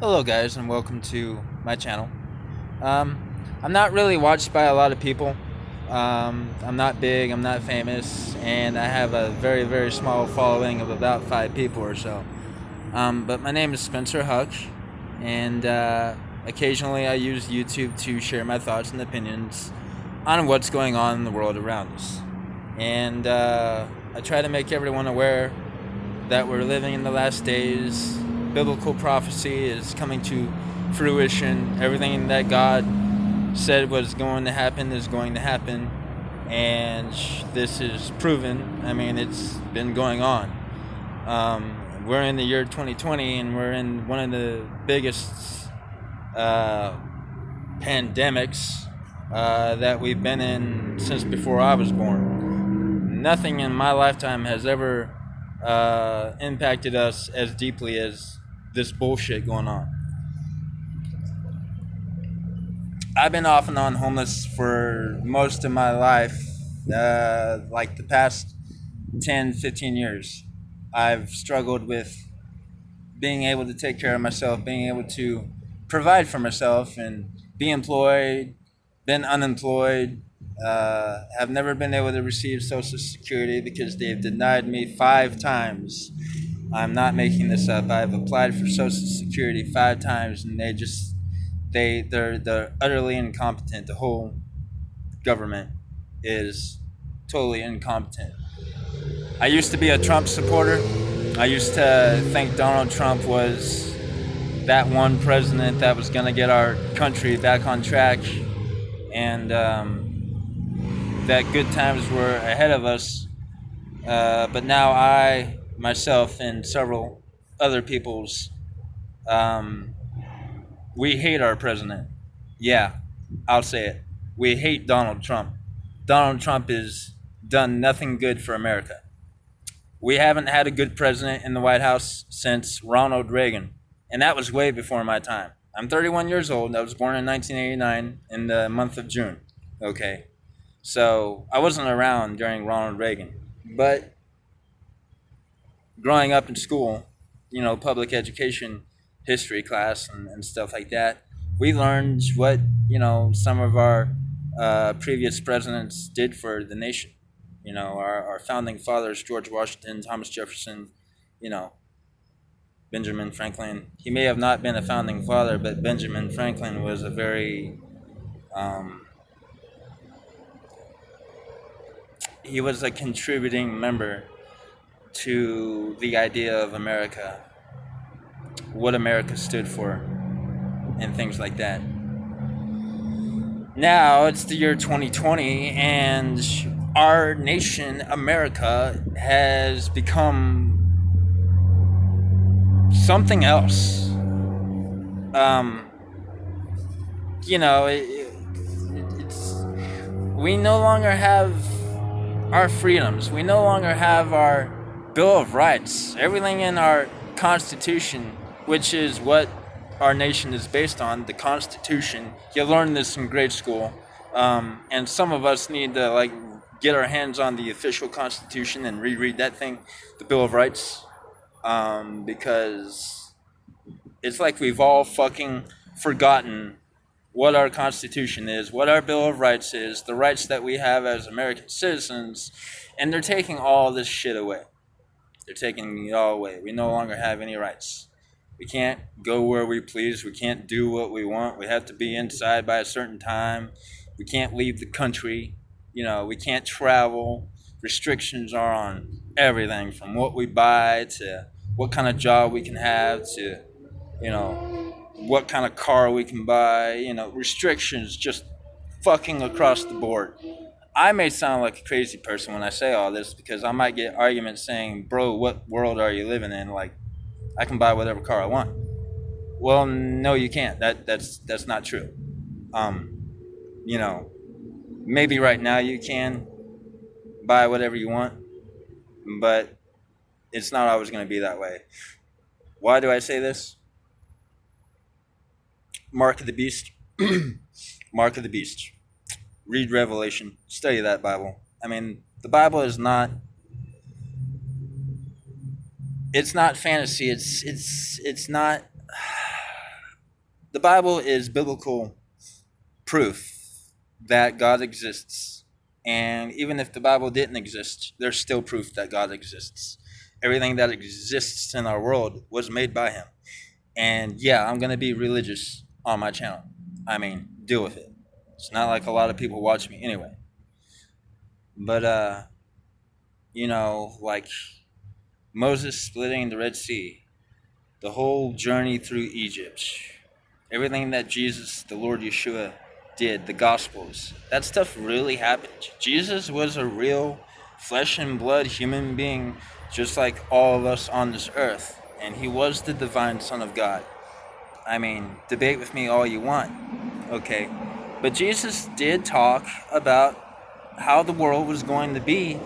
Hello, guys, and welcome to my channel. I'm not really watched by a lot of people. I'm not big, I'm not famous, and I have a very, very small following of about 5 people or so. But my name is Spencer Huck, and occasionally I use YouTube to share my thoughts and opinions on what's going on in the world around us. And I try to make everyone aware that we're living in the last days. Biblical prophecy is coming to fruition. Everything that God said was going to happen is going to happen. And this is proven. I mean, it's been going on. We're in the year 2020 and we're in one of the biggest pandemics that we've been in since before I was born. Nothing in my lifetime has ever impacted us as deeply as this bullshit going on. I've been off and on homeless for most of my life, like the past 10, 15 years. I've struggled with being able to take care of myself, being able to provide for myself and be employed, been unemployed, have never been able to receive Social Security because they've denied me 5 times. I'm not making this up. I've applied for Social Security 5 times, and they're utterly incompetent. The whole government is totally incompetent. I used to be a Trump supporter. I used to think Donald Trump was that one president that was going to get our country back on track, and that good times were ahead of us. But now I, myself, and several other people's, um, we hate our president. Yeah, I'll say it. We hate Donald Trump. Donald Trump has done nothing good for America. We haven't had a good president in the White House since Ronald Reagan, and that was way before my time. I'm 31 years old. I was born in 1989 in the month of June. Okay, so I wasn't around during Ronald Reagan, but growing up in school, public education history class and stuff like that, we learned what, some of our previous presidents did for the nation. Our founding fathers, George Washington, Thomas Jefferson, you know, Benjamin Franklin. He may have not been a founding father, but Benjamin Franklin was a very, um, he was a contributing member to the idea of America, what America stood for, and things like that. Now it's the year 2020, and our nation, America, has become something else. Um, it's we no longer have our freedoms. We no longer have our Bill of Rights. Everything in our Constitution, which is what our nation is based on, the Constitution. You learn this in grade school, and some of us need to get our hands on the official Constitution and reread that thing, the Bill of Rights, because it's like we've all fucking forgotten what our Constitution is, what our Bill of Rights is, the rights that we have as American citizens, and they're taking all this shit away. They're taking it all away. We no longer have any rights. We can't go where we please. We can't do what we want. We have to be inside by a certain time. We can't leave the country. We can't travel. Restrictions are on everything from what we buy to what kind of job we can have to, what kind of car we can buy. Restrictions just fucking across the board. I may sound like a crazy person when I say all this because I might get arguments saying, bro, what world are you living in? Like, I can buy whatever car I want. Well, no, you can't. That's not true. Um, you know, Maybe right now you can buy whatever you want, but it's not always going to be that way. Why do I say this? Mark of the Beast. Mark of the Beast. Read Revelation. Study that Bible. I mean, the Bible is not. It's not fantasy. It's not. The Bible is biblical proof that God exists. And even if the Bible didn't exist, there's still proof that God exists. Everything that exists in our world was made by him. And yeah, I'm going to be religious on my channel. I mean, deal with it. It's not like a lot of people watch me anyway. But, like Moses splitting the Red Sea, the whole journey through Egypt, everything that Jesus, the Lord Yeshua, did, the Gospels, that stuff really happened. Jesus was a real flesh and blood human being, just like all of us on this earth. And he was the divine Son of God. I mean, debate with me all you want, okay? But Jesus did talk about how the world was going to be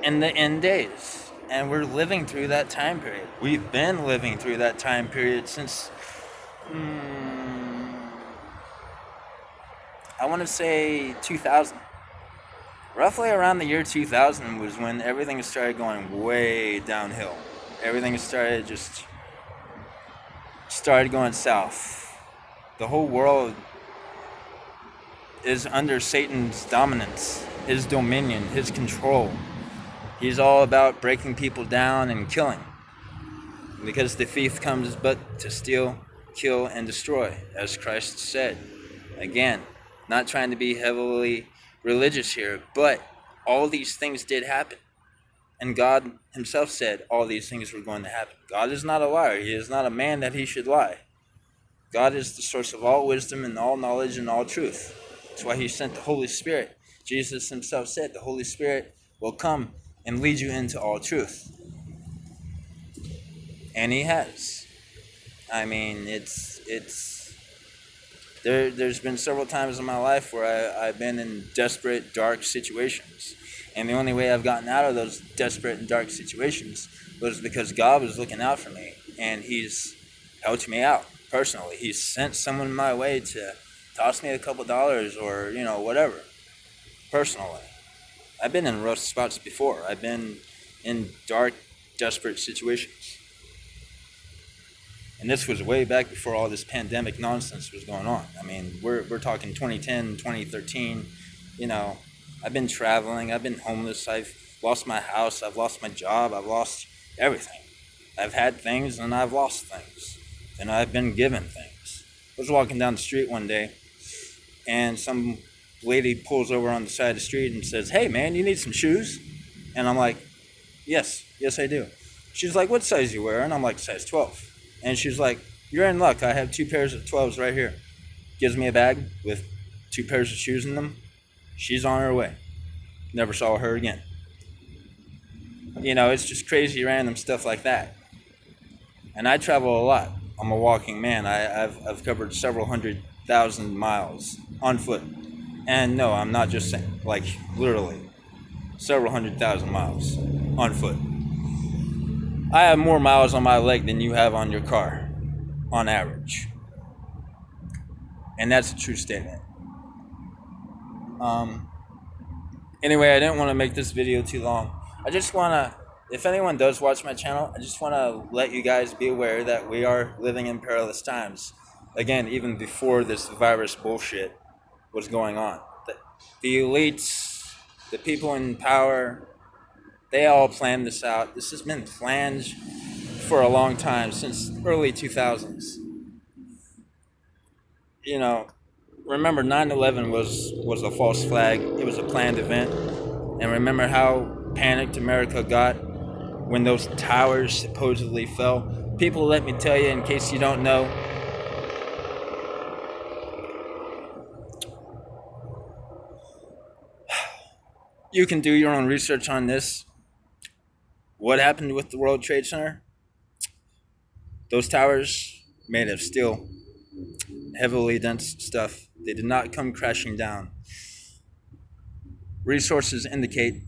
in the end days. And we're living through that time period. We've been living through that time period since, I want to say 2000. Roughly around the year 2000 was when everything started going way downhill. Everything started going south. The whole world is under Satan's dominance, his dominion, his control. He's all about breaking people down and killing. Because the thief comes but to steal, kill, and destroy, as Christ said. Again, not trying to be heavily religious here, but all these things did happen. And God himself said all these things were going to happen. God is not a liar. He is not a man that he should lie. God is the source of all wisdom and all knowledge and all truth. That's why he sent the Holy Spirit. Jesus himself said the Holy Spirit will come and lead you into all truth. And he has. I mean, there's been several times in my life where I've been in desperate, dark situations. And the only way I've gotten out of those desperate and dark situations was because God was looking out for me. And he's helped me out personally. He's sent someone my way to toss me a couple dollars or, whatever. Personally. I've been in rough spots before. I've been in dark, desperate situations. And this was way back before all this pandemic nonsense was going on. I mean, we're talking 2010, 2013. I've been traveling. I've been homeless. I've lost my house. I've lost my job. I've lost everything. I've had things and I've lost things. And I've been given things. I was walking down the street one day and some lady pulls over on the side of the street and says, "Hey man, you need some shoes?" And I'm like, yes I do. She's like, "What size you wear?" And I'm like, size 12. And she's like, "You're in luck. I have 2 pairs of 12s right here." Gives me a bag with 2 pairs of shoes in them. She's on her way. Never saw her again. It's just crazy random stuff like that. And I travel a lot. I'm a walking man. I've covered several 100,000 miles on foot. And no, I'm not just saying, like literally several 100,000 miles on foot. I have more miles on my leg than you have on your car, on average. And that's a true statement. Anyway, I didn't want to make this video too long. I just want to, if anyone does watch my channel, I just want to let you guys be aware that we are living in perilous times. Again, even before this virus bullshit was going on. The elites, the people in power, they all planned this out. This has been planned for a long time, since early 2000s. Remember 9/11 was a false flag. It was a planned event. And remember how panicked America got when those towers supposedly fell? People, let me tell you, in case you don't know, you can do your own research on this. What happened with the World Trade Center? Those towers, made of steel, heavily dense stuff, they did not come crashing down. Resources indicate,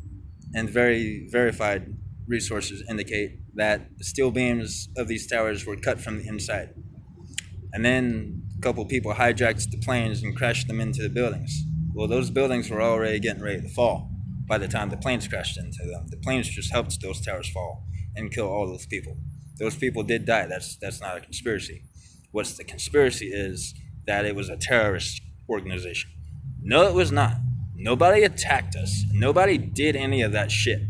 and very verified resources indicate, that the steel beams of these towers were cut from the inside. And then a couple people hijacked the planes and crashed them into the buildings. Well, those buildings were already getting ready to fall by the time the planes crashed into them. The planes just helped those towers fall and kill all those people. Those people did die. That's not a conspiracy. What's the conspiracy is that it was a terrorist organization. No, it was not. Nobody attacked us. Nobody did any of that shit.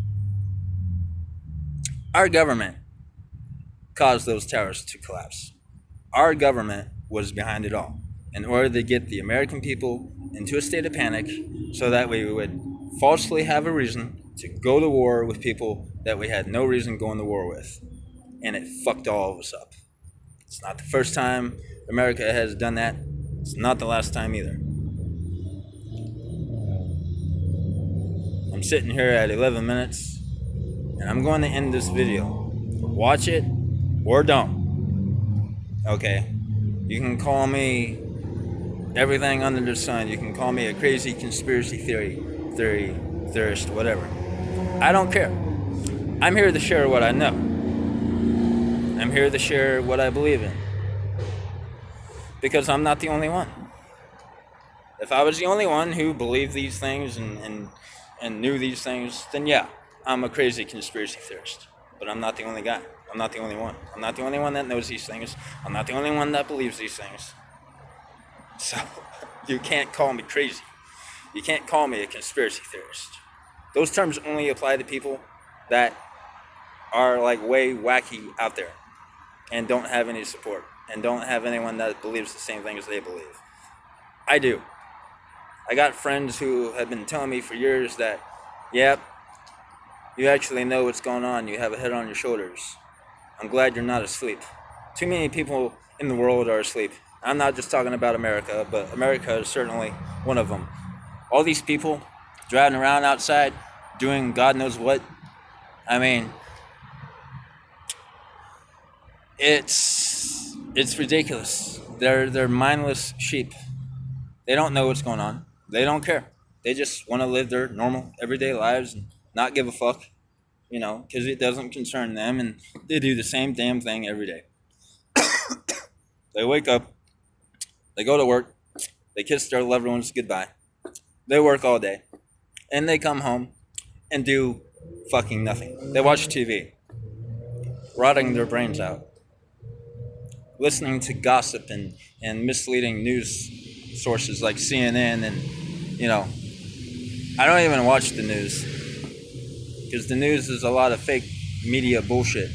Our government caused those towers to collapse. Our government was behind it all in order to get the American people into a state of panic so that we would falsely have a reason to go to war with people that we had no reason going to war with. And it fucked all of us up. It's not the first time America has done that. It's not the last time either. I'm sitting here at 11 minutes and I'm going to end this video. Watch it or don't. Okay? You can call me everything under the sun. You can call me a crazy conspiracy theorist, whatever. I don't care. I'm here to share what I know. I'm here to share what I believe in. Because I'm not the only one. If I was the only one who believed these things and knew these things, then yeah, I'm a crazy conspiracy theorist. But I'm not the only guy. I'm not the only one. I'm not the only one that knows these things. I'm not the only one that believes these things. So, you can't call me crazy. You can't call me a conspiracy theorist. Those terms only apply to people that are like way wacky out there and don't have any support and don't have anyone that believes the same thing as they believe. I do. I got friends who have been telling me for years that, yep, you actually know what's going on. You have a head on your shoulders. I'm glad you're not asleep. Too many people in the world are asleep. I'm not just talking about America, but America is certainly one of them. All these people driving around outside, doing God knows what. I mean, it's ridiculous. They're mindless sheep. They don't know what's going on. They don't care. They just want to live their normal, everyday lives and not give a fuck, you know, because it doesn't concern them, and they do the same damn thing every day. They wake up, they go to work, they kiss their loved ones goodbye, they work all day, and they come home and do fucking nothing. They watch TV, rotting their brains out, listening to gossip and misleading news sources like CNN, and, you know, I don't even watch the news because the news is a lot of fake media bullshit.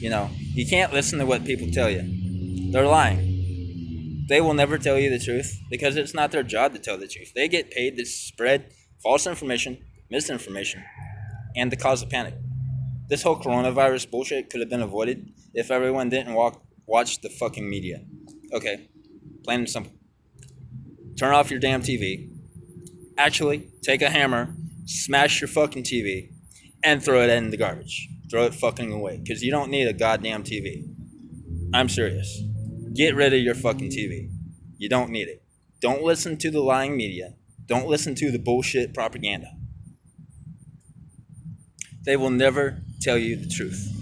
You know, you can't listen to what people tell you. They're lying. They will never tell you the truth because it's not their job to tell the truth. They get paid to spread false information, misinformation, and to cause a panic. This whole coronavirus bullshit could have been avoided if everyone didn't watch the fucking media. Okay, plain and simple. Turn off your damn TV. Actually, take a hammer, smash your fucking TV, and throw it in the garbage. Throw it fucking away, because you don't need a goddamn TV. I'm serious. Get rid of your fucking TV. You don't need it. Don't listen to the lying media. Don't listen to the bullshit propaganda. They will never tell you the truth.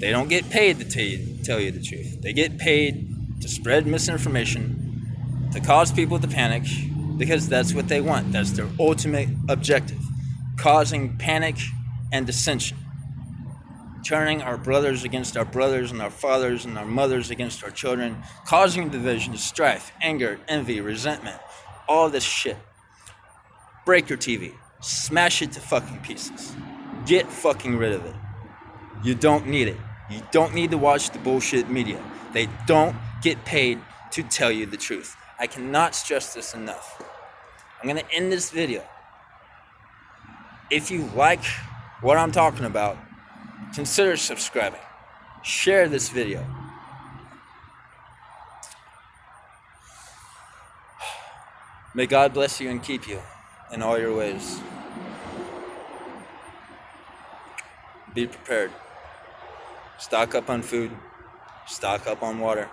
They don't get paid to tell you the truth. They get paid to spread misinformation, to cause people to panic, because that's what they want. That's their ultimate objective. Causing panic and dissension. Turning our brothers against our brothers and our fathers and our mothers against our children. Causing division, strife, anger, envy, resentment. All this shit. Break your TV. Smash it to fucking pieces. Get fucking rid of it. You don't need it. You don't need to watch the bullshit media. They don't get paid to tell you the truth. I cannot stress this enough. I'm going to end this video. If you like what I'm talking about, consider subscribing. Share this video. May God bless you and keep you in all your ways. Be prepared. Stock up on food. Stock up on water.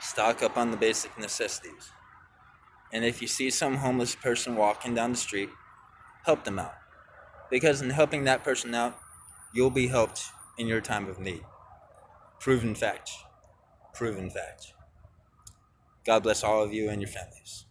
Stock up on the basic necessities. And if you see some homeless person walking down the street, help them out. Because in helping that person out, you'll be helped in your time of need. Proven fact. Proven fact. God bless all of you and your families.